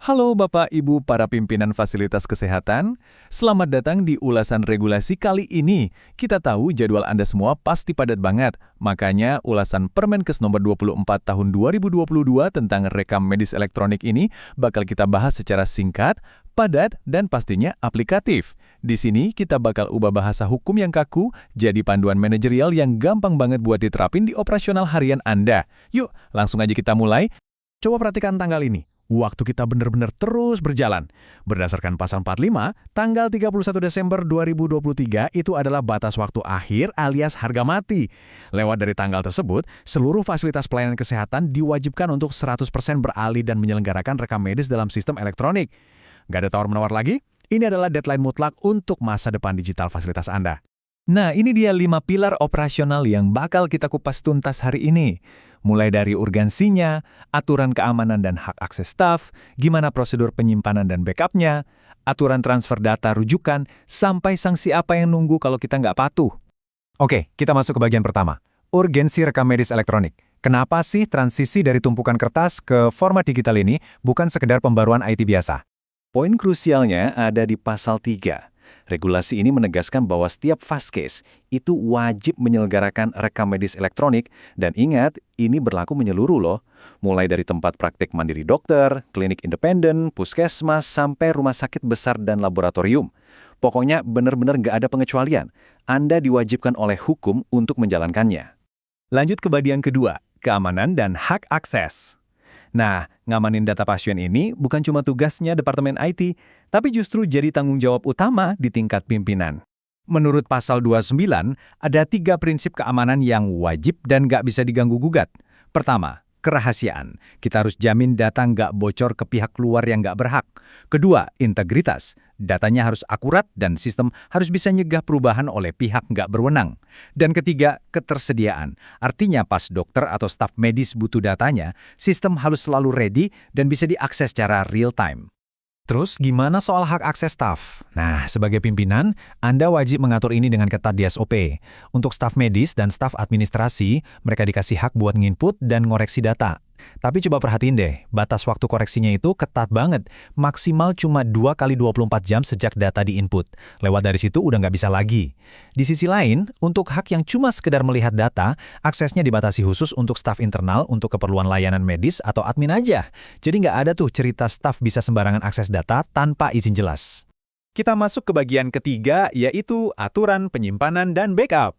Halo Bapak Ibu para pimpinan fasilitas kesehatan, selamat datang di ulasan regulasi kali ini. Kita tahu jadwal Anda semua pasti padat banget, makanya ulasan Permenkes nomor 24 tahun 2022 tentang rekam medis elektronik ini bakal kita bahas secara singkat, padat, dan pastinya aplikatif. Di sini kita bakal ubah bahasa hukum yang kaku jadi panduan manajerial yang gampang banget buat diterapin di operasional harian Anda. Yuk, langsung aja kita mulai. Coba perhatikan tanggal ini. Waktu kita benar-benar terus berjalan. Berdasarkan pasal 45, tanggal 31 Desember 2023 itu adalah batas waktu akhir alias harga mati. Lewat dari tanggal tersebut, seluruh fasilitas pelayanan kesehatan diwajibkan untuk 100% beralih dan menyelenggarakan rekam medis dalam sistem elektronik. Gak ada tawar-menawar lagi? Ini adalah deadline mutlak untuk masa depan digital fasilitas Anda. Nah, ini dia 5 pilar operasional yang bakal kita kupas tuntas hari ini. Mulai dari urgensinya, aturan keamanan dan hak akses staf, gimana prosedur penyimpanan dan backupnya, aturan transfer data rujukan, sampai sanksi apa yang nunggu kalau kita nggak patuh. Oke, kita masuk ke bagian pertama. Urgensi rekam medis elektronik. Kenapa sih transisi dari tumpukan kertas ke format digital ini bukan sekedar pembaruan IT biasa? Poin krusialnya ada di pasal 3. Regulasi ini menegaskan bahwa setiap Vaskes itu wajib menyelenggarakan rekam medis elektronik dan ingat, ini berlaku menyeluruh loh. Mulai dari tempat praktik mandiri dokter, klinik independen, puskesmas, sampai rumah sakit besar dan laboratorium. Pokoknya benar-benar nggak ada pengecualian. Anda diwajibkan oleh hukum untuk menjalankannya. Lanjut ke bagian kedua, keamanan dan hak akses. Nah, ngamanin data pasien ini bukan cuma tugasnya Departemen IT, tapi justru jadi tanggung jawab utama di tingkat pimpinan. Menurut pasal 29, ada 3 prinsip keamanan yang wajib dan nggak bisa diganggu-gugat. Pertama, kerahasiaan. Kita harus jamin data nggak bocor ke pihak luar yang nggak berhak. Kedua, integritas. Datanya harus akurat dan sistem harus bisa nyegah perubahan oleh pihak nggak berwenang. Dan ketiga, ketersediaan. Artinya pas dokter atau staf medis butuh datanya, sistem harus selalu ready dan bisa diakses secara real time. Terus gimana soal hak akses staf? Nah, sebagai pimpinan, Anda wajib mengatur ini dengan ketat di SOP. Untuk staf medis dan staf administrasi, mereka dikasih hak buat nginput dan ngoreksi data. Tapi coba perhatiin deh, batas waktu koreksinya itu ketat banget. Maksimal cuma 2 kali 24 jam sejak data diinput. Lewat dari situ udah nggak bisa lagi. Di sisi lain, untuk hak yang cuma sekedar melihat data, aksesnya dibatasi khusus untuk staf internal untuk keperluan layanan medis atau admin aja. Jadi nggak ada tuh cerita staf bisa sembarangan akses data tanpa izin jelas. Kita masuk ke bagian ketiga, yaitu aturan penyimpanan dan backup.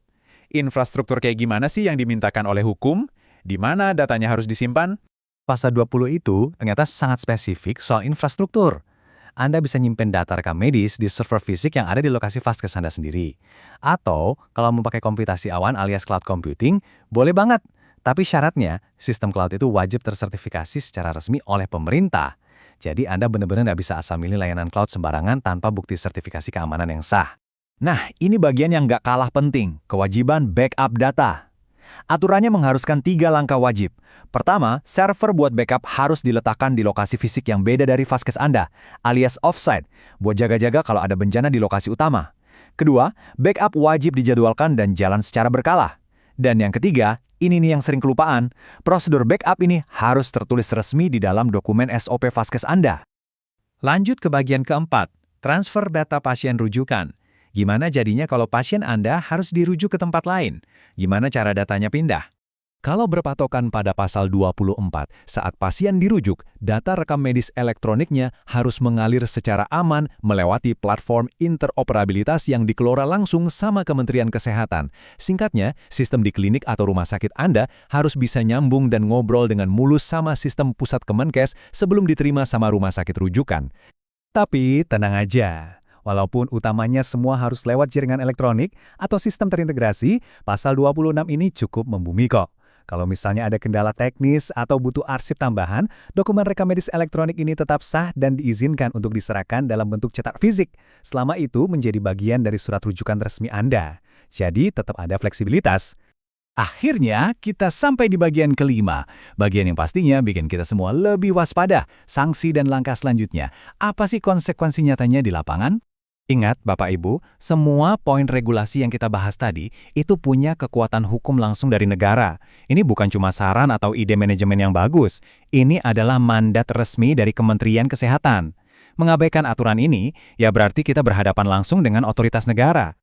Infrastruktur kayak gimana sih yang dimintakan oleh hukum? Di mana datanya harus disimpan? Pasal 20 itu ternyata sangat spesifik soal infrastruktur. Anda bisa nyimpen data rekam medis di server fisik yang ada di lokasi Vaskes Anda sendiri. Atau, kalau memakai komputasi awan alias cloud computing, boleh banget. Tapi syaratnya, sistem cloud itu wajib tersertifikasi secara resmi oleh pemerintah. Jadi Anda benar-benar nggak bisa asal milih layanan cloud sembarangan tanpa bukti sertifikasi keamanan yang sah. Nah, ini bagian yang nggak kalah penting, kewajiban backup data. Aturannya mengharuskan 3 langkah wajib. Pertama, server buat backup harus diletakkan di lokasi fisik yang beda dari Vaskes Anda, alias offsite, buat jaga-jaga kalau ada bencana di lokasi utama. Kedua, backup wajib dijadwalkan dan jalan secara berkala. Dan yang ketiga, ini nih yang sering kelupaan, prosedur backup ini harus tertulis resmi di dalam dokumen SOP Vaskes Anda. Lanjut ke bagian keempat, transfer data pasien rujukan. Gimana jadinya kalau pasien Anda harus dirujuk ke tempat lain? Gimana cara datanya pindah? Kalau berpatokan pada pasal 24, saat pasien dirujuk, data rekam medis elektroniknya harus mengalir secara aman melewati platform interoperabilitas yang dikelola langsung sama Kementerian Kesehatan. Singkatnya, sistem di klinik atau rumah sakit Anda harus bisa nyambung dan ngobrol dengan mulus sama sistem pusat Kemenkes sebelum diterima sama rumah sakit rujukan. Tapi tenang aja. Walaupun utamanya semua harus lewat jaringan elektronik atau sistem terintegrasi, pasal 26 ini cukup membumi kok. Kalau misalnya ada kendala teknis atau butuh arsip tambahan, dokumen rekam medis elektronik ini tetap sah dan diizinkan untuk diserahkan dalam bentuk cetak fisik, selama itu menjadi bagian dari surat rujukan resmi Anda. Jadi tetap ada fleksibilitas. Akhirnya, kita sampai di bagian kelima. Bagian yang pastinya bikin kita semua lebih waspada. Sanksi dan langkah selanjutnya. Apa sih konsekuensi nyatanya di lapangan? Ingat, Bapak Ibu, semua poin regulasi yang kita bahas tadi itu punya kekuatan hukum langsung dari negara. Ini bukan cuma saran atau ide manajemen yang bagus. Ini adalah mandat resmi dari Kementerian Kesehatan. Mengabaikan aturan ini, ya berarti kita berhadapan langsung dengan otoritas negara.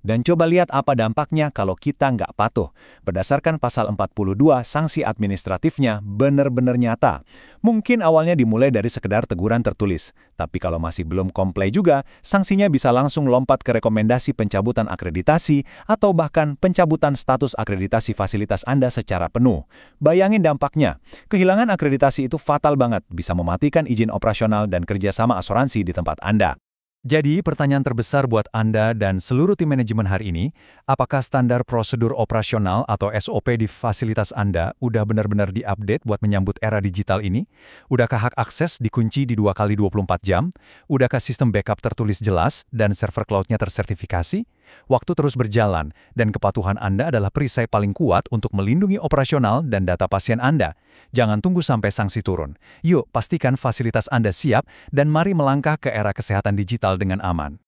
Dan coba lihat apa dampaknya kalau kita nggak patuh. Berdasarkan pasal 42, sanksi administratifnya benar-benar nyata. Mungkin awalnya dimulai dari sekedar teguran tertulis. Tapi kalau masih belum komplai juga, sanksinya bisa langsung lompat ke rekomendasi pencabutan akreditasi atau bahkan pencabutan status akreditasi fasilitas Anda secara penuh. Bayangin dampaknya. Kehilangan akreditasi itu fatal banget, bisa mematikan izin operasional dan kerjasama asuransi di tempat Anda. Jadi, pertanyaan terbesar buat Anda dan seluruh tim manajemen hari ini, apakah standar prosedur operasional atau SOP di fasilitas Anda udah benar-benar diupdate buat menyambut era digital ini? Udahkah hak akses dikunci di 2x24 jam? Udahkah sistem backup tertulis jelas dan server cloud-nya tersertifikasi? Waktu terus berjalan, dan kepatuhan Anda adalah perisai paling kuat untuk melindungi operasional dan data pasien Anda. Jangan tunggu sampai sanksi turun. Yuk, pastikan fasilitas Anda siap dan mari melangkah ke era kesehatan digital dengan aman.